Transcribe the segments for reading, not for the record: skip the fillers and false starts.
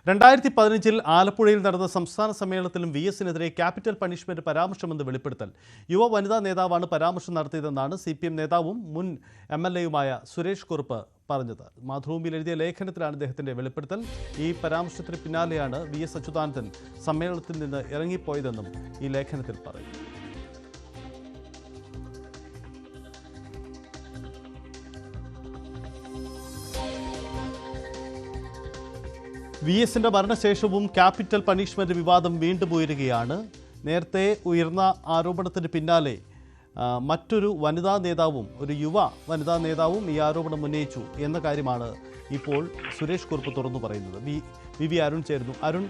2015 ആലപ്പുഴയിൽ നടന്ന സംസ്ഥാന സമ്മേളനത്തിലും വി.എസിനെതിരെ ക്യാപിറ്റൽ പണിഷ്മെന്റ് പരാമർശമെന്ന് വെളിപ്പെടുത്തൽ. യുവ വനിതാ നേതാവാണ് പരാമർശം നടത്തിയതെന്നാണ് CPM നേതാവും മുൻ MLA-യുമായ സുരേഷ് കുറുപ്പ് പറഞ്ഞത്. മാതൃഭൂമിയിൽ എഴുതിയ ലേഖനത്തിലാണ് അദ്ദേഹത്തിന്റെ വെളിപ്പെടുത്തൽ. ഈ പരാമർശത്തിന് പിന്നാലെയാണ് V.S. അച്യുതാനന്ദൻ സമ്മേളനത്തിൽ നിന്ന് ഇറങ്ങിപ്പോയതെന്നും ഈ ലേഖനത്തിൽ പറയുന്നു. V.S.ന്റെ മരണശേഷവും ക്യാപിറ്റൽ പണിഷ്മെന്റ് വിവാദം വീണ്ടും ഉയരുകയാണ്. നേരത്തെ ഉയർന്ന ആരോപണത്തിന് പിന്നാലെ മറ്റൊരു വനിതാ നേതാവും ഒരു യുവ വനിതാ നേതാവും ഈ ആരോപണം ഉന്നയിച്ചു എന്ന കാര്യമാണ് ഇപ്പോൾ സുരേഷ് കുറുപ്പ് തുറന്നു പറയുന്നത്. വി അരുൺ ചേരുന്നു. അരുൺ,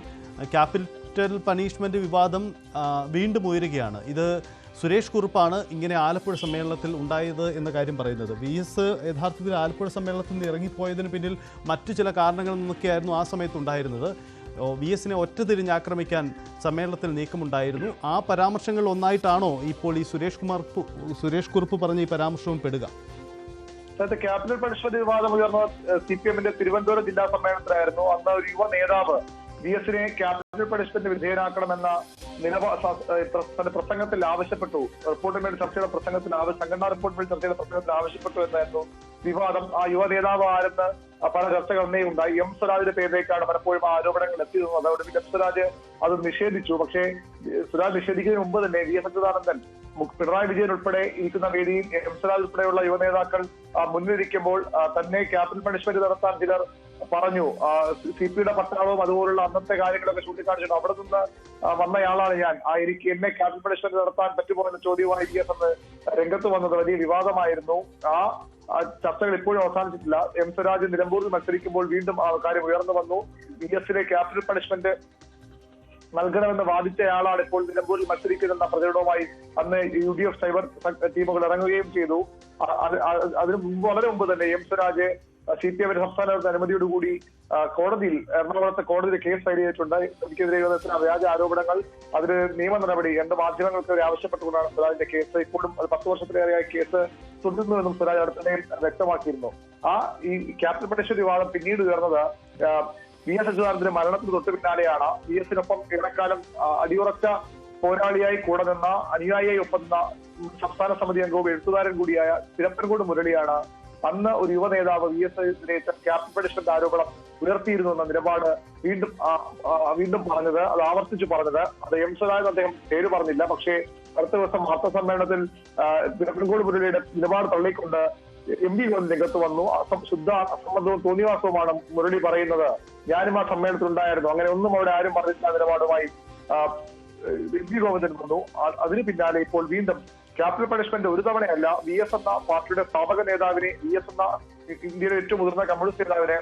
ക്യാപിറ്റൽ പണിഷ്മെന്റ് വിവാദം വീണ്ടും ഉയരുകയാണ്. ഇത് സുരേഷ് കുറുപ്പാണ് ഇങ്ങനെ ആലപ്പുഴ സമ്മേളനത്തിൽ ഉണ്ടായത് എന്ന കാര്യം പറയുന്നത്. V.S. യഥാർത്ഥത്തിൽ ആലപ്പുഴ സമ്മേളനത്തിൽ നിന്ന് ഇറങ്ങിപ്പോയതിന് പിന്നിൽ മറ്റു ചില കാരണങ്ങളിൽ നിന്നൊക്കെയായിരുന്നു ആ സമയത്ത് ഉണ്ടായിരുന്നത്. V.S.നെ ഒറ്റതിരിഞ്ഞ് ആക്രമിക്കാൻ സമ്മേളനത്തിൽ നീക്കമുണ്ടായിരുന്നു. ആ പരാമർശങ്ങൾ ഒന്നായിട്ടാണോ ഇപ്പോൾ ഈ സുരേഷ് കുറുപ്പ് പറഞ്ഞ ഈ പരാമർശവും പെടുക? ക്യാപിറ്റൽ പണിഷ്മെന്റ് വിവാദം ഉയർന്ന CPM-ന്റെ തിരുവനന്തപുരം ജില്ലാ സമ്മേളനത്തിലായിരുന്നു. അന്ന് ഒരു യുവ നേതാവ് V.S.നെ ക്യാപിറ്റൽ പണിഷ്മെന്റ് വിധേയനാക്കണമെന്ന തന്റെ പ്രസംഗത്തിൽ ആവശ്യപ്പെട്ടു. റിപ്പോർട്ടിന്മേൽ ചർച്ചയുടെ പ്രസംഗത്തിൽ സംഘടനാ റിപ്പോർട്ടിന്മേൽ ചർച്ചയുടെ പ്രസംഗത്തിൽ ആവശ്യപ്പെട്ടു എന്നായിരുന്നു വിവാദം. ആ യുവ നേതാവ് ആരെന്ന് പല ചർച്ചകൾ തന്നെ ഉണ്ടായി. M. സ്വരാജിന്റെ പേരിലേക്കാണ് പലപ്പോഴും ആരോപണങ്ങൾ എത്തിയിരുന്നത്. അതോടെ M. സ്വരാജ് അത് നിഷേധിച്ചു. പക്ഷേ സ്വരാജ് നിഷേധിക്കുന്നതിന് മുമ്പ് തന്നെ V.S. അച്യുതാനന്ദൻ, പിണറായി വിജയൻ ഉൾപ്പെടെ ഇരിക്കുന്ന വേദിയിൽ M. സ്വരാജ് ഉൾപ്പെടെയുള്ള യുവ നേതാക്കൾ മുന്നിലിരിക്കുമ്പോൾ തന്നെ ക്യാപിറ്റൽ പണിഷ്മെന്റ് നടത്താൻ ചിലർ പറഞ്ഞു. CP-യുടെ പട്ടാളവും അതുപോലുള്ള അന്നത്തെ കാര്യങ്ങളൊക്കെ ചൂണ്ടിക്കാണിച്ചിട്ടുണ്ട്. അവിടെ നിന്ന് വന്നയാളാണ് ഞാൻ, എനിക്ക് എന്നെ ക്യാപിറ്റൽ പണിഷ്മെന്റ് നടത്താൻ പറ്റുമോ എന്ന ചോദ്യവുമായി V.S. അന്ന് രംഗത്ത് വന്നത് വലിയ വിവാദമായിരുന്നു. ആ ചർച്ചകൾ ഇപ്പോഴും അവസാനിച്ചിട്ടില്ല. M. സ്വരാജ് നിലമ്പൂരിൽ മത്സരിക്കുമ്പോൾ വീണ്ടും ആ കാര്യം ഉയർന്നു വന്നു. V.S.നെ ക്യാപിറ്റൽ പണിഷ്മെന്റ് നൽകണമെന്ന് വാദിച്ചയാളാണ് ഇപ്പോൾ നിലമ്പൂരിൽ മത്സരിക്കുന്നതെന്ന പ്രചരണവുമായി അന്ന് UDF സൈബർ ടീമുകൾ ഇറങ്ങുകയും ചെയ്തു. അതിന് മുമ്പ് വളരെ മുമ്പ് തന്നെ M. സ്വരാജ് CPM സംസ്ഥാന അനുമതിയോടുകൂടി കോടതിയിൽ, എറണാകുളത്തെ കോടതിയിൽ കേസ് ഫയൽ ചെയ്തിട്ടുണ്ട്. എനിക്കെതിരെ വ്യാജ ആരോപണങ്ങൾ, അതിന് നിയമ നടപടി രണ്ട് മാധ്യമങ്ങൾക്കെതിരെ ആവശ്യപ്പെട്ടുകൊണ്ടാണ് സ്വരാജിന്റെ കേസ്. ഇപ്പോഴും 10 വർഷത്തിലേറെയായി കേസ് തുടരുന്നുവെന്നും സ്വരാജ് അടുത്തിടെ വ്യക്തമാക്കിയിരുന്നു. ഈ ക്യാപിറ്റൽ പണിഷ്മെന്റ് വിവാദം പിന്നീട് ഉയർന്നത് V.S. അച്യുതാനന്ദന്റെ മരണത്തിന് തൊട്ട് പിന്നാലെയാണ്. V.S.നൊപ്പം ഏറെക്കാലം അടിയുറച്ച പോരാളിയായി കൂടെ നിന്ന, അനുയായിയായി ഒപ്പം നിന്ന സംസ്ഥാന സമിതി അംഗവും എഴുത്തുകാരൻ കൂടിയായ തിരുപ്പൻകോട് മുരളിയാണ് അന്ന് ഒരു യുവ നേതാവ് V.S.നെതിരെ ക്യാപിറ്റൽ പണിഷ്മെന്റ് ആരോപണം ഉയർത്തിയിരുന്നു എന്ന നിലപാട് വീണ്ടും പറഞ്ഞത്, അത് ആവർത്തിച്ചു പറഞ്ഞത്. അത് M. സ്വരാജ് അദ്ദേഹം പേര് പറഞ്ഞില്ല. പക്ഷേ അടുത്ത ദിവസം വാർത്താ സമ്മേളനത്തിൽ തിരുപ്പൻകോട് മുരളിയുടെ നിലപാട് തള്ളിക്കൊണ്ട് MP രംഗത്ത് വന്നു. ശുദ്ധ അസംബന്ധവും തോന്നിവാസവുമാണ് മുരളി പറയുന്നത്. ഞാനും ആ സമ്മേളനത്തിൽ ഉണ്ടായിരുന്നു, അങ്ങനെ ഒന്നും അവിടെ ആരും പറഞ്ഞിട്ടില്ല നിലപാടുമായി MP ഗോവിന്ദൻ വന്നു. അതിന് പിന്നാലെ ഇപ്പോൾ വീണ്ടും ക്യാപിറ്റൽ പണിഷ്മെന്റ് ഒരു തവണയല്ല, V.S. എന്ന പാർട്ടിയുടെ സ്ഥാപക നേതാവിനെ, V.S. എന്ന ഇന്ത്യയിലെ ഏറ്റവും മുതിർന്ന കമ്മ്യൂണിസ്റ്റ് നേതാവിനെ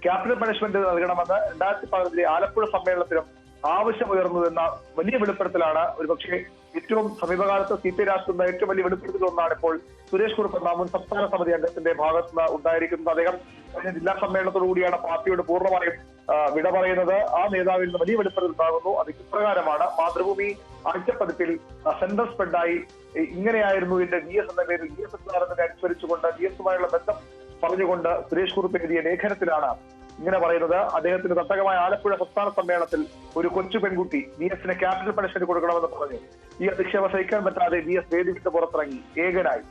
ക്യാപിറ്റൽ പണിഷ്മെന്റ് നൽകണമെന്ന് 2015 ആലപ്പുഴ സമ്മേളനത്തിലും ആവശ്യമുയർന്നു എന്ന വലിയ വെളിപ്പെടുത്തലാണ് ഒരുപക്ഷെ ഏറ്റവും സമീപകാലത്ത് CPI രാഷ്ട്രീയ ഏറ്റവും വലിയ വെളിപ്പെടുത്തലൊന്നാണ് ഇപ്പോൾ സുരേഷ് കുറുപ്പ് എന്ന മുൻ സംസ്ഥാന സമിതി അംഗത്തിന്റെ ഭാഗത്ത് നിന്ന് ഉണ്ടായിരിക്കുന്നത്. അദ്ദേഹം കഴിഞ്ഞ ജില്ലാ സമ്മേളനത്തോടുകൂടിയാണ് പാർട്ടിയോട് പൂർണ്ണമായും വിട പറയുന്നത്. ആ നേതാവിൽ നിന്ന് വലിയ വെളിപ്പെടുത്തൽ ഉണ്ടാകുന്നു. അത് ഇപ്രകാരമാണ്. മാതൃഭൂമി ആഴ്ചപ്പതിപ്പിൽ സെൻട്രൽ സ്പ്രെഡായി ഇങ്ങനെയായിരുന്നു എന്റെ V.S. എന്ന പേരിൽ V.S. അച്യുതാനന്ദനെ അനുസ്മരിച്ചുകൊണ്ട് V.S.യുമായുള്ള ബന്ധം പറഞ്ഞുകൊണ്ട് സുരേഷ് കുറുപ്പ് എഴുതിയ ലേഖനത്തിലാണ് ഇങ്ങനെ പറയുന്നത്. അദ്ദേഹത്തിന് തട്ടകമായ ആലപ്പുഴ സംസ്ഥാന സമ്മേളനത്തിൽ ഒരു കൊച്ചു പെൺകുട്ടി V.S.നെ ക്യാപിറ്റൽ പണിഷ്മെന്റ് കൊടുക്കണമെന്ന് പറഞ്ഞു. ഈ അധിക്ഷേപം സഹിക്കാൻ പറ്റാതെ V.S. വേദി വിട്ട് പുറത്തിറങ്ങി. ഏകനായി,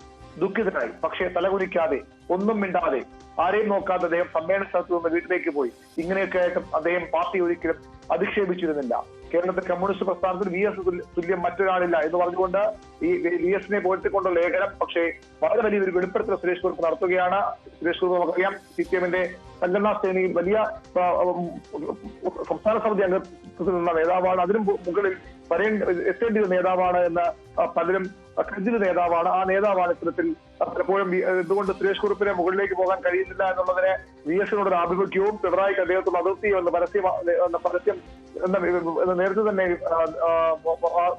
ദുഃഖിതനായി, പക്ഷേ തലകുനിക്കാതെ, ഒന്നും മിണ്ടാതെ, ആരെയും നോക്കാതെ അദ്ദേഹം സമ്മേളന സ്ഥലത്ത് നിന്ന് വീട്ടിലേക്ക് പോയി. ഇങ്ങനെയൊക്കെ ആയിട്ടും അദ്ദേഹം പാർട്ടി ഒരിക്കലും അധിക്ഷേപിച്ചിരുന്നില്ല. കേരളത്തിൽ കമ്മ്യൂണിസ്റ്റ് പ്രസ്ഥാനത്തിൽ V.S. തുല്യം മറ്റൊരാളില്ല എന്ന് പറഞ്ഞുകൊണ്ട് ഈ V.S.നെ പോയിക്കൊണ്ടുള്ള ലേഖനം പക്ഷേ വളരെ വലിയൊരു വെളിപ്പെടുത്തൽ സുരേഷ് കുറുപ്പ് നടത്തുകയാണ്. സുരേഷ് കുറുപ്പ് നമുക്കറിയാം CPM-ന്റെ സംഘടനാ സേനയിൽ വലിയ സംസ്ഥാന സമിതി അംഗത്തിൽ നിന്ന നേതാവാണ്. അതിനും മുകളിൽ എത്തേണ്ട നേതാവാണ് എന്ന് പലരും കരുതിയ നേതാവാണ്. ആ നേതാവാണ് ഇത്തരത്തിൽ പലപ്പോഴും എന്തുകൊണ്ട് സുരേഷ് കുറുപ്പിനെ മുകളിലേക്ക് പോകാൻ കഴിയുന്നില്ല എന്നുള്ളതിന് V.S.നോടൊരു ആഭിമുഖ്യവും പിണറായിക്ക് അദ്ദേഹത്തോട് അതിർത്തിയും എന്ന പരസ്യം നേരത്തെ തന്നെ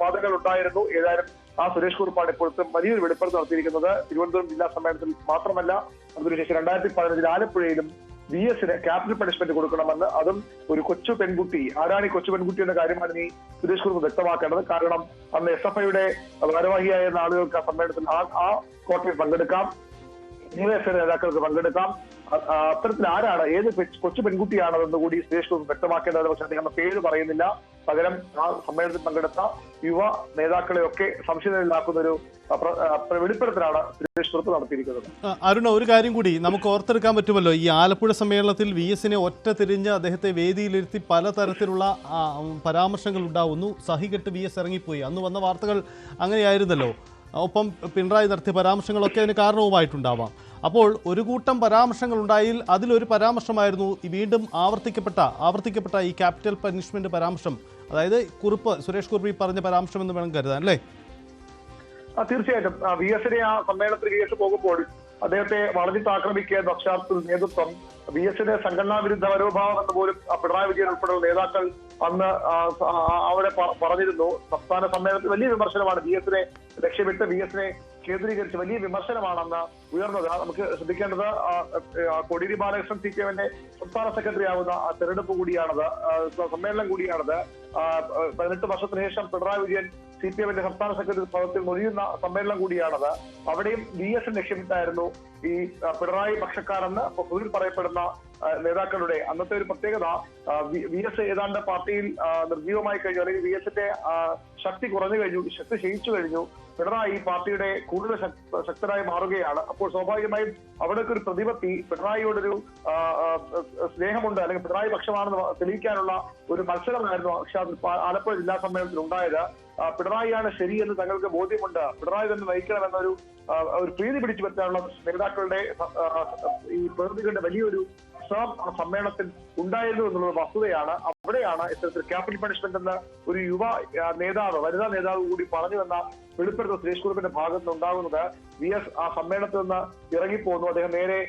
വാദങ്ങൾ ഉണ്ടായിരുന്നു. ഏതായാലും ആ സുരേഷ് കുറുപ്പാണ് ഇപ്പോഴത്തെ വലിയൊരു വെളിപ്പെടുത്തൽ നടത്തിയിരിക്കുന്നത്. തിരുവനന്തപുരം ജില്ലാ സമ്മേളനത്തിൽ മാത്രമല്ല, അതിനുശേഷം 2015 ആലപ്പുഴയിലും V.S.ന് ക്യാപിറ്റൽ പണിഷ്മെന്റ് കൊടുക്കണമെന്ന്, അതും ഒരു കൊച്ചു പെൺകുട്ടി. ആരാണ് ഈ കൊച്ചു പെൺകുട്ടി എന്ന കാര്യമാണ് ഇനി സുരേഷ് കുറുപ്പ് വ്യക്തമാക്കേണ്ടത്. കാരണം അന്ന് SFIയുടെ ഭാരവാഹിയായ ആളുകൾക്ക് ആ സമ്മേളനത്തിൽ ആ കോട്ടയിൽ പങ്കെടുക്കാം. ഡിവൈഎഫ്ഐ നേതാക്കൾക്ക് പങ്കെടുക്കാം. അത്തരത്തിൽ ആരാണ്, ഏത് കൊച്ചു പെൺകുട്ടിയാണതെന്ന് കൂടി സുരേഷ് ഗോപി വ്യക്തമാക്കേണ്ടത്. പക്ഷെ അദ്ദേഹം പേര് പറയുന്നില്ല. പകരം ആ സമ്മേളനത്തിൽ പങ്കെടുത്ത യുവ നേതാക്കളെയൊക്കെ സംശയത്തിലാക്കുന്ന ഒരു വെളിപ്പെടുത്തലാണ് സുരേഷ് കുറുപ്പ് നടത്തിയിരിക്കുന്നത്. അരുണ, ഒരു കാര്യം കൂടി നമുക്ക് ഓർത്തെടുക്കാൻ പറ്റുമല്ലോ. ഈ ആലപ്പുഴ സമ്മേളനത്തിൽ VS-നെ ഒറ്റ തിരിഞ്ഞ് അദ്ദേഹത്തെ വേദിയിലിരുത്തി പലതരത്തിലുള്ള പരാമർശങ്ങൾ ഉണ്ടാവുന്നു. സഹികെട്ട് VS ഇറങ്ങിപ്പോയി. അന്ന് വന്ന വാർത്തകൾ അങ്ങനെയായിരുന്നല്ലോ. ഒപ്പം പിണറായി നടത്തിയ പരാമർശങ്ങളൊക്കെ അതിന് കാരണവുമായിട്ടുണ്ടാവാം. അപ്പോൾ ഒരു കൂട്ടം പരാമർശങ്ങൾ ഉണ്ടായിൽ അതിലൊരു പരാമർശമായിരുന്നു വീണ്ടും ആവർത്തിക്കപ്പെട്ട ഈ ക്യാപിറ്റൽ പനിഷ്മെന്റ് പരാമർശം. അതായത് സുരേഷ് കുറുപ്പ് പറഞ്ഞ പരാമർശം എന്ന് വേണം കരുതാൻ, അല്ലേ? തീർച്ചയായിട്ടും VS-നെ ആ സമ്മേളനത്തിൽ VS പോകുമ്പോൾ അദ്ദേഹത്തെ വളഞ്ഞിട്ട് ആക്രമിക്കുക പശ്ചാത്തലത്തിൽ നേതൃത്വം VS-ന്റെ സംഘടനാ വിരുദ്ധ മനോഭാവം എന്ന് പോലും പിണറായി വിജയൻ ഉൾപ്പെടെയുള്ള നേതാക്കൾ അന്ന് അവിടെ പറഞ്ഞിരുന്നു. സംസ്ഥാന സമ്മേളനത്തിൽ വലിയ വിമർശനമാണ് VS-നെ ലക്ഷ്യമിട്ട് VS-നെ കേന്ദ്രീകരിച്ച് വലിയ വിമർശനമാണ് അന്ന് ഉയർന്നത്. നമുക്ക് ശ്രദ്ധിക്കേണ്ടത് കോടിയേരി ബാലകൃഷ്ണൻ CPM-ന്റെ സംസ്ഥാന സെക്രട്ടറി ആവുന്ന തെരഞ്ഞെടുപ്പ് കൂടിയാണത്, സമ്മേളനം കൂടിയാണത്. 18 വർഷത്തിന് ശേഷം പിണറായി വിജയൻ CPM-ന്റെ സംസ്ഥാന സെക്രട്ടറി പദത്തിൽ നൊഴിയുന്ന സമ്മേളനം കൂടിയാണത്. അവിടെയും VS ലക്ഷ്യമിട്ടായിരുന്നു ഈ പിണറായി പക്ഷക്കാരെന്ന് പൊതുവിൽ പറയപ്പെടുന്ന നേതാക്കളുടെ അന്നത്തെ ഒരു പ്രത്യേകത. VS ഏതാണ്ട് പാർട്ടിയിൽ നിർജീവമായി കഴിഞ്ഞു, അല്ലെങ്കിൽ VS-ന്റെ ശക്തി കുറഞ്ഞു കഴിഞ്ഞു, ശക്തി ക്ഷയിച്ചു കഴിഞ്ഞു. പിണറായി പാർട്ടിയുടെ കൂടുതൽ ശക്തരായി മാറുകയാണ്. അപ്പോൾ സ്വാഭാവികമായും അവിടേക്ക് ഒരു പ്രതിപത്തി, പിണറായിയോടൊരു സ്നേഹമുണ്ട് അല്ലെങ്കിൽ പിണറായി പക്ഷമാണെന്ന് തെളിയിക്കാനുള്ള ഒരു മത്സരമായിരുന്നു ആലപ്പുഴ ജില്ലാ സമ്മേളനത്തിൽ ഉണ്ടായത്. പിണറായിയാണ് ശരിയെന്ന് തങ്ങൾക്ക് ബോധ്യമുണ്ട്, പിണറായി തന്നെ നയിക്കണമെന്നൊരു പ്രീതി പിടിച്ചു പറ്റാനുള്ള നേതാക്കളുടെ ഈ പ്രതികളുടെ വലിയൊരു സമ്മേളനത്തിൽ ഉണ്ടായിരുന്നു എന്നുള്ളത് വസ്തുതയാണ്. അവിടെയാണ് ഇത്തരത്തിൽ ക്യാപിറ്റൽ പണിഷ്മെന്റ് എന്ന ഒരു യുവ നേതാവ്, വനിതാ നേതാവ് കൂടി പറഞ്ഞുവെന്ന വെളിപ്പെടുത്തൽ സുരേഷ് കുറുപ്പിന്റെ ഭാഗത്ത് നിന്ന് ഉണ്ടാകുന്നത്. VS ആ സമ്മേളനത്തിൽ നിന്ന് ഇറങ്ങിപ്പോന്നു. അദ്ദേഹം നേരെ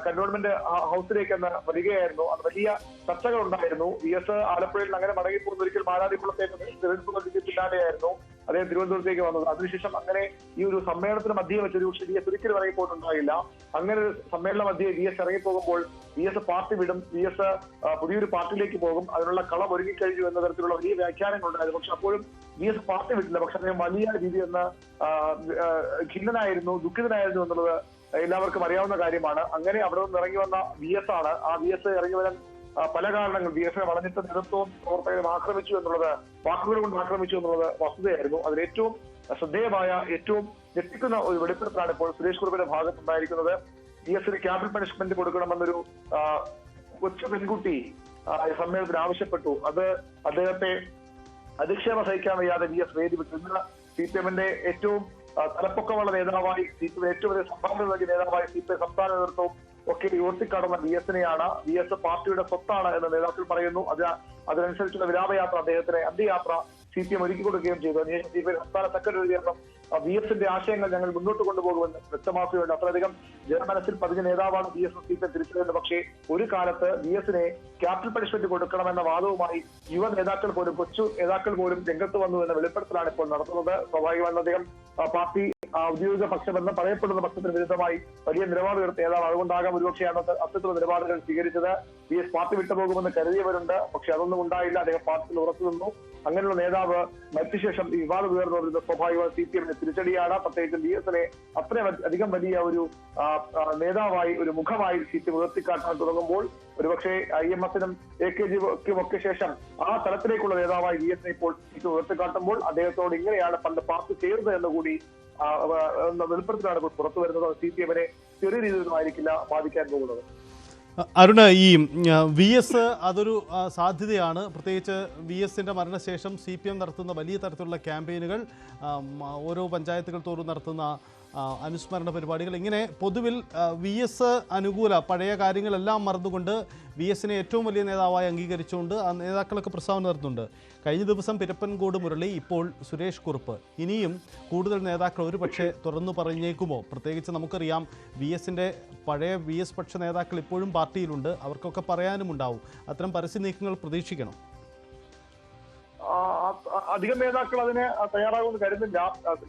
കന്റോൺമെന്റ് ഹൗസിലേക്ക് വരികയായിരുന്നു. അത് വലിയ ചർച്ചകൾ ഉണ്ടായിരുന്നു. VS ആലപ്പുഴയിൽ അങ്ങനെ മടങ്ങിപ്പോകുന്ന ഒരിക്കൽ മാരാരിക്കുളത്തേക്ക് തെരഞ്ഞെടുപ്പ് നൽകിയ പിന്നാലെയായിരുന്നു അദ്ദേഹം തിരുവനന്തപുരത്തേക്ക് വന്നത്. അതിനുശേഷം അങ്ങനെ ഈ ഒരു സമ്മേളനത്തിന് മധ്യേ വെച്ചൊരു പക്ഷേ VS ഒരിക്കലും ഇറങ്ങിപ്പോയിട്ടുണ്ടായില്ല. അങ്ങനെ ഒരു സമ്മേളന മധ്യേ VS ഇറങ്ങിപ്പോകുമ്പോൾ VS പാർട്ടി വിടും, VS പുതിയൊരു പാർട്ടിയിലേക്ക് പോകും, അതിനുള്ള കളം ഒരുങ്ങിക്കഴിഞ്ഞു എന്ന തരത്തിലുള്ള വലിയ വ്യാഖ്യാനങ്ങൾ ഉണ്ടായിരുന്നു. പക്ഷെ അപ്പോഴും VS പാർട്ടി വിട്ടില്ല. പക്ഷെ അദ്ദേഹം വലിയ രീതിയിൽ ഖിന്നനായിരുന്നു, ദുഃഖിതനായിരുന്നു എന്നുള്ളത് എല്ലാവർക്കും അറിയാവുന്ന കാര്യമാണ്. അങ്ങനെ അവിടെ നിന്ന് ഇറങ്ങി വന്ന VS ആണ്. ആ VS ഇറങ്ങി വരാൻ പല കാരണങ്ങൾ, VS-നെ വളഞ്ഞിട്ട് നേതൃത്വവും പ്രവർത്തകരും ആക്രമിച്ചു എന്നുള്ളത്, വാക്കുകൾ കൊണ്ട് ആക്രമിച്ചു എന്നുള്ളത് വസ്തുതയായിരുന്നു. അതിലേറ്റവും ശ്രദ്ധേയമായ, ഏറ്റവും ഞെട്ടിക്കുന്ന ഒരു വെളിപ്പെടുത്തലാണ് ഇപ്പോൾ സുരേഷ് കുറുപ്പിന്റെ ഭാഗത്തുണ്ടായിരിക്കുന്നത്. VS-ന് ക്യാപിറ്റൽ പണിഷ്മെന്റ് കൊടുക്കണമെന്നൊരു കൊച്ചു പെൺകുട്ടി സമ്മേളനത്തിൽ ആവശ്യപ്പെട്ടു. അത് അദ്ദേഹത്തെ അധിക്ഷേപം സഹിക്കാൻ വയ്യാതെ VS വേദി വിട്ടു. ഇന്ന് CPM-ന്റെ ഏറ്റവും തലപ്പൊക്കമുള്ള നേതാവായി, CPM ഏറ്റവും വലിയ സംഭാവന നൽകിയ നേതാവായി CPM സംസ്ഥാന നേതൃത്വവും ഒക്കെ ഉയർത്തിക്കാടുന്ന VS-നെയാണ്. VS പാർട്ടിയുടെ സ്വത്താണ് എന്ന് നേതാക്കൾ പറയുന്നു. അതിനനുസരിച്ചുള്ള വിരാമയാത്ര, അദ്ദേഹത്തിന് അന്ത്യയാത്ര CPM ഒരുക്കി കൊടുക്കുകയും ചെയ്തു. CPM സംസ്ഥാന സെക്രട്ടറി ചേർന്നും VS-ന്റെ ആശയങ്ങൾ ഞങ്ങൾ മുന്നോട്ട് കൊണ്ടുപോകുമെന്ന് വ്യക്തമാക്കുകയുണ്ട്. അത്രയധികം ജനമനസ്സിൽ പതിഞ്ഞ നേതാവാണ് VS CPM തിരിച്ചറിയുന്നത്. പക്ഷേ ഒരു കാലത്ത് VS-നെ ക്യാപിറ്റൽ പണിഷ്മെന്റ് കൊടുക്കണമെന്ന വാദവുമായി യുവ നേതാക്കൾ പോലും, കൊച്ചു നേതാക്കൾ പോലും രംഗത്ത് വന്നു എന്ന വെളിപ്പെടുത്തലാണ് ഇപ്പോൾ നടത്തുന്നത്. സ്വാഭാവികമാണ് അദ്ദേഹം പാർട്ടി ഔദ്യോഗിക പക്ഷമെന്ന് പറയപ്പെടുന്ന പക്ഷത്തിന് വിരുദ്ധമായി വലിയ നിലപാട് ഉയർത്തിയ നേതാവ്. അതുകൊണ്ടാകാം ഒരുപക്ഷെയാണ് അത്തരത്തിലുള്ള നിലപാടുകൾ സ്വീകരിച്ചത്. VS പാർട്ടി വിട്ടുപോകുമെന്ന് കരുതിയവരുണ്ട്. പക്ഷെ അതൊന്നും ഉണ്ടായില്ല. അദ്ദേഹം പാർട്ടിയിൽ ഉറച്ചു നിന്നു. അങ്ങനെയുള്ള നേതാവ് മറ്റുശേഷം ഈ വിവാദം ഉയർന്നു വരുന്ന സ്വാഭാവിക CPM-ന്റെ തിരിച്ചടിയാണ്. പ്രത്യേകിച്ച് VS-നെ അത്രയും അധികം വലിയ ഒരു നേതാവായി, ഒരു മുഖമായി CPM ഉയർത്തിക്കാട്ടാൻ തുടങ്ങുമ്പോൾ ഒരുപക്ഷെ IMS-നും AKG-ക്കും ഒക്കെ ശേഷം ആ തലത്തിലേക്കുള്ള നേതാവായി VS-നെ ഇപ്പോൾ ഉയർത്തിക്കാട്ടുമ്പോൾ അദ്ദേഹത്തോട് ഇങ്ങനെയാണ് പണ്ട് പാർട്ടി ചേർന്നത് എന്നുകൂടി വെളിപ്പെടുത്തലാണ് ഇപ്പോൾ പുറത്തു വരുന്നത്. CPM-നെ ചെറിയ രീതിയിലൊന്നും ആയിരിക്കില്ല ബാധിക്കാൻ പോകുന്നത്. അരുണ, ഈ VS അതൊരു സാധ്യതയാണ്. പ്രത്യേകിച്ച് VS-ന്റെ മരണശേഷം CPM നടത്തുന്ന വലിയ തരത്തിലുള്ള ക്യാമ്പയിനുകൾ, ഓരോ പഞ്ചായത്തുകൾ തോറും നടത്തുന്ന അനുസ്മരണ പരിപാടികൾ, ഇങ്ങനെ പൊതുവിൽ VS അനുകൂല പഴയ കാര്യങ്ങളെല്ലാം മറന്നുകൊണ്ട് VS-നെ ഏറ്റവും വലിയ നേതാവായി അംഗീകരിച്ചുകൊണ്ട് ആ നേതാക്കളൊക്കെ പ്രസ്താവന നടത്തുന്നുണ്ട്. കഴിഞ്ഞ ദിവസം പിരപ്പൻകോട് മുരളി, ഇപ്പോൾ സുരേഷ് കുറുപ്പ്. ഇനിയും കൂടുതൽ നേതാക്കൾ ഒരു പക്ഷേ തുറന്നു പറഞ്ഞേക്കുമോ? പ്രത്യേകിച്ച് നമുക്കറിയാം VS-ന്റെ പഴയ VS പക്ഷ നേതാക്കൾ ഇപ്പോഴും പാർട്ടിയിലുണ്ട്. അവർക്കൊക്കെ പറയാനും ഉണ്ടാവും. അത്തരം പരസ്യ നീക്കങ്ങൾ പ്രതീക്ഷിക്കണം. അധികം നേതാക്കൾ അതിന് തയ്യാറാകുമെന്ന് കരുതുന്നില്ല.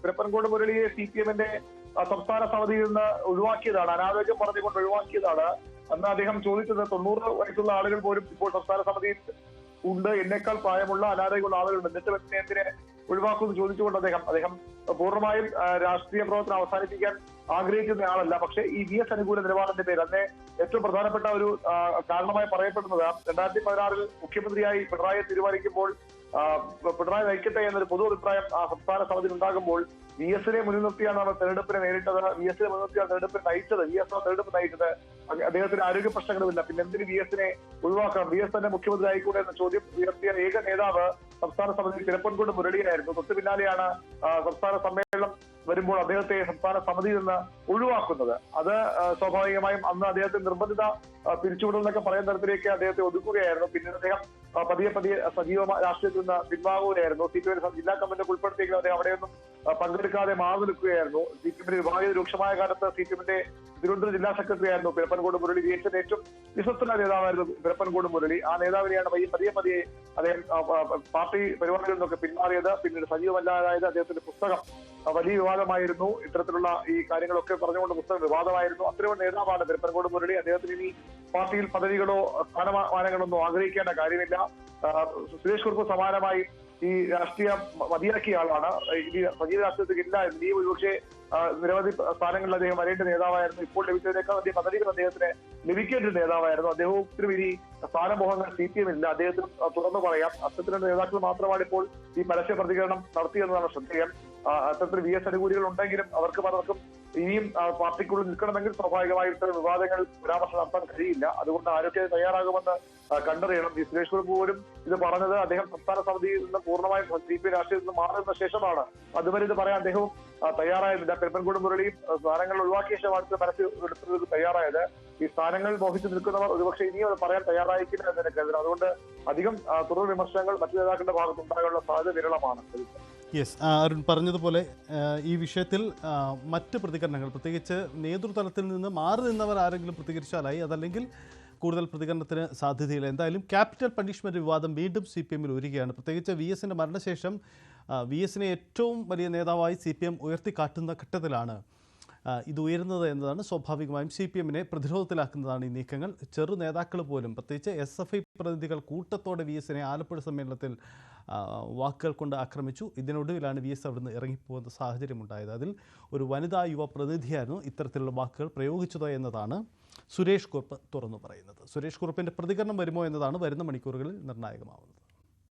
പിരപ്പൻകോട് മുരളിയെ CPM-ന്റെ സംസ്ഥാന സമിതിയിൽ നിന്ന് ഒഴിവാക്കിയതാണ്, അനാരോഗ്യം പറഞ്ഞുകൊണ്ട് ഒഴിവാക്കിയതാണ്. അന്ന് അദ്ദേഹം ചോദിച്ചത് 90 വയസ്സുള്ള ആളുകൾ പോലും ഇപ്പോൾ സംസ്ഥാന സമിതിയിൽ ഉണ്ട്, എന്നേക്കാൾ പ്രായമുള്ള അനാരോഗ്യമുള്ള ആളുകളുണ്ട്, എന്നിട്ട് എന്തിനെ ഒഴിവാക്കുമെന്ന് ചോദിച്ചുകൊണ്ട് അദ്ദേഹം പൂർണ്ണമായും രാഷ്ട്രീയ പ്രവർത്തനം അവസാനിപ്പിക്കാൻ ആഗ്രഹിക്കുന്ന ആളല്ല. പക്ഷേ ഈ VS അനുകൂല നിലപാടിന്റെ പേര് അതിനെ ഏറ്റവും പ്രധാനപ്പെട്ട ഒരു കാരണമായി പറയപ്പെടുന്നത് 2016 മുഖ്യമന്ത്രിയായി പിണറായിയെ തീരുമാനിക്കുമ്പോൾ പിണറായി നയിക്കട്ടെ എന്നൊരു പൊതു അഭിപ്രായം ആ സംസ്ഥാന സമിതിയിൽ ഉണ്ടാകുമ്പോൾ VS-നെ മുന്നിൽ നിർത്തിയാണ് നമ്മൾ തെരഞ്ഞെടുപ്പിനെ നേരിട്ടത്. VS-നെ മുന്നിൽ നിർത്തിയാണ് തെരഞ്ഞെടുപ്പിനെ നയിച്ചത്. VS തെരഞ്ഞെടുപ്പ് നയിച്ചത്. അദ്ദേഹത്തിന് ആരോഗ്യ പ്രശ്നങ്ങളുമില്ല, പിന്നെ എന്തിന് VS-നെ ഒഴിവാക്കണം, VS തന്നെ മുഖ്യമന്ത്രി ആയിക്കൂടെ എന്ന ചോദ്യം ഉയർത്തിയ ഏക നേതാവ് സംസ്ഥാന സമിതി തിരുപ്പൻകുണ്ട് മുരളിയായിരുന്നു. തൊട്ടു പിന്നാലെയാണ് സംസ്ഥാന സമ്മേളനം വരുമ്പോൾ അദ്ദേഹത്തെ സംസ്ഥാന സമിതിയിൽ നിന്ന് ഒഴിവാക്കുന്നത്. അത് സ്വാഭാവികമായും അന്ന് അദ്ദേഹത്തെ നിർബന്ധിത പിരിച്ചുവിടലെന്നൊക്കെ പറയുന്ന തരത്തിലേക്ക് അദ്ദേഹത്തെ ഒതുക്കുകയായിരുന്നു. പിന്നീട് അദ്ദേഹം പതിയെ സജീവമായ രാഷ്ട്രീയത്തിൽ നിന്ന് പിൻവാങ്ങുകയായിരുന്നു. CPM ജില്ലാ കമ്മിറ്റി ഉൾപ്പെടുത്തിയെങ്കിലും അദ്ദേഹം അവിടെയൊന്നും പങ്കെടുക്കാതെ മാറി നിൽക്കുകയായിരുന്നു. CPM-ന്റെ വിഭാഗീയ രൂക്ഷമായ കാലത്ത് CPM-ന്റെ തിരുവനന്തപുരം ജില്ലാ സെക്രട്ടറി ആയിരുന്നു പിരപ്പൻകോട് മുരളി. VS-ന്റെ ഏറ്റവും വിശ്വസ്തനായ നേതാവായിരുന്നു പിരപ്പൻകോട് മുരളി. ആ നേതാവിനെയാണ് പതിയെ അദ്ദേഹം പാർട്ടി പരിപാടികളിൽ നിന്നൊക്കെ പിന്മാറിയത്. പിന്നീട് സജീവമല്ലാതായത്. അദ്ദേഹത്തിന്റെ പുസ്തകം വലിയ വിവാദമായിരുന്നു. ഇത്തരത്തിലുള്ള ഈ കാര്യങ്ങളൊക്കെ പറഞ്ഞുകൊണ്ട് പുസ്തകം വിവാദമായിരുന്നു. അത്രയും നേതാവാണ് പിരപ്പൻകോട് മുരളി. അദ്ദേഹത്തിന് ഇനി പാർട്ടിയിൽ പദവികളോ സ്ഥാനമാനങ്ങളൊന്നും ആഗ്രഹിക്കേണ്ട കാര്യമില്ല. സുരേഷ് കുറുപ്പ് സമാനമായി ഈ രാഷ്ട്രീയം മതിയാക്കിയ ആളാണ്. ഇനി സജീവ രാഷ്ട്രീയത്തിൽ ഇല്ല. ഇനി ഒരുപക്ഷെ നിരവധി സ്ഥാനങ്ങളിൽ അദ്ദേഹം വരേണ്ട നേതാവായിരുന്നു. ഇപ്പോൾ ലഭിച്ചതിനേക്കാൾ വലിയ പദവികൾ അദ്ദേഹത്തിന് ലഭിക്കേണ്ട ഒരു നേതാവായിരുന്നു. അദ്ദേഹത്തിനും ഇനി സ്ഥാനമോഹങ്ങൾ CPM ഇല്ല. അദ്ദേഹത്തിന് തുറന്നു പറയാം. അത്തരത്തിലുള്ള നേതാക്കൾ മാത്രമാണ് ഇപ്പോൾ ഈ പരസ്യ പ്രതികരണം നടത്തിയെന്നതാണ് ശ്രദ്ധേയം. അത്തരത്തിൽ VS അനുകൂലികൾ ഉണ്ടെങ്കിലും അവർക്ക് പലർക്കും ഇനിയും പാർട്ടിക്കുള്ളിൽ നിൽക്കണമെങ്കിൽ സ്വാഭാവികമായും ഇത്തരം വിവാദങ്ങൾ പരാമർശം നടത്താൻ കഴിയില്ല. അതുകൊണ്ട് ആരൊക്കെ തയ്യാറാകുമെന്ന് കണ്ടറിയണം. ഈ സുരേഷ് കുറുപ്പ് പോലും ഇത് പറഞ്ഞത് അദ്ദേഹം സംസ്ഥാന സമിതിയിൽ നിന്ന് പൂർണ്ണമായും CPM രാഷ്ട്രീയത്തിൽ നിന്ന് മാറുന്ന ശേഷമാണ്. അതുവരെ ഇത് പറയാൻ അദ്ദേഹവും തയ്യാറായിരുന്നില്ല. പെരുമ്പൻകോട് മുരളിയും സ്ഥാനങ്ങൾ ഒഴിവാക്കിയ ശേഷമാണ് പരസ്യം എടുത്തത് തയ്യാറായത്. ഈ സ്ഥാനങ്ങൾ മോഹിച്ചു നിൽക്കുന്നവർ ഒരുപക്ഷെ ഇനിയും അത് പറയാൻ തയ്യാറായിക്കില്ല എന്ന് എനിക്ക് കരുതുന്നു. അതുകൊണ്ട് അധികം തുടർ വിമർശനങ്ങൾ മറ്റു നേതാക്കളുടെ ഭാഗത്തുണ്ടാകാനുള്ള സാധ്യത വിരളമാണ്. യെസ്, അരുൺ പറഞ്ഞതുപോലെ ഈ വിഷയത്തിൽ മറ്റ് പ്രതികരണങ്ങൾ, പ്രത്യേകിച്ച് നേതൃതലത്തിൽ നിന്ന് മാറി നിന്നവർ ആരെങ്കിലും പ്രതികരിച്ചാലായി, അതല്ലെങ്കിൽ കൂടുതൽ പ്രതികരണത്തിന് സാധ്യതയില്ല. എന്തായാലും ക്യാപിറ്റൽ പണിഷ്മെൻറ്റ് വിവാദം വീണ്ടും CPM-ൽ ഉയരുകയാണ്. പ്രത്യേകിച്ച് VS-ന്റെ മരണശേഷം VS-നെ ഏറ്റവും വലിയ നേതാവായി CPM ഉയർത്തിക്കാട്ടുന്ന ഘട്ടത്തിലാണ് ഇത് ഉയരുന്നത് എന്നതാണ് സ്വാഭാവികമായും CPM-നെ പ്രതിരോധത്തിലാക്കുന്നതാണ് ഈ നീക്കങ്ങൾ. ചെറു നേതാക്കൾ പോലും, പ്രത്യേകിച്ച് SFI പ്രതിനിധികൾ കൂട്ടത്തോടെ VS-നെ ആലപ്പുഴ സമ്മേളനത്തിൽ വാക്കുകൾ കൊണ്ട് ആക്രമിച്ചു. ഇതിനൊടുവിലാണ് VS അവിടുന്ന് ഇറങ്ങിപ്പോകുന്ന സാഹചര്യമുണ്ടായത്. അതിൽ ഒരു വനിതാ യുവ പ്രതിനിധിയായിരുന്നു ഇത്തരത്തിലുള്ള വാക്കുകൾ പ്രയോഗിച്ചത് എന്നതാണ് സുരേഷ് കുറുപ്പ് തുറന്നു പറയുന്നത്. സുരേഷ് കുറുപ്പിൻ്റെ പ്രതികരണം വരുമോ എന്നതാണ് വരുന്ന മണിക്കൂറുകളിൽ നിർണായകമാവുന്നത്.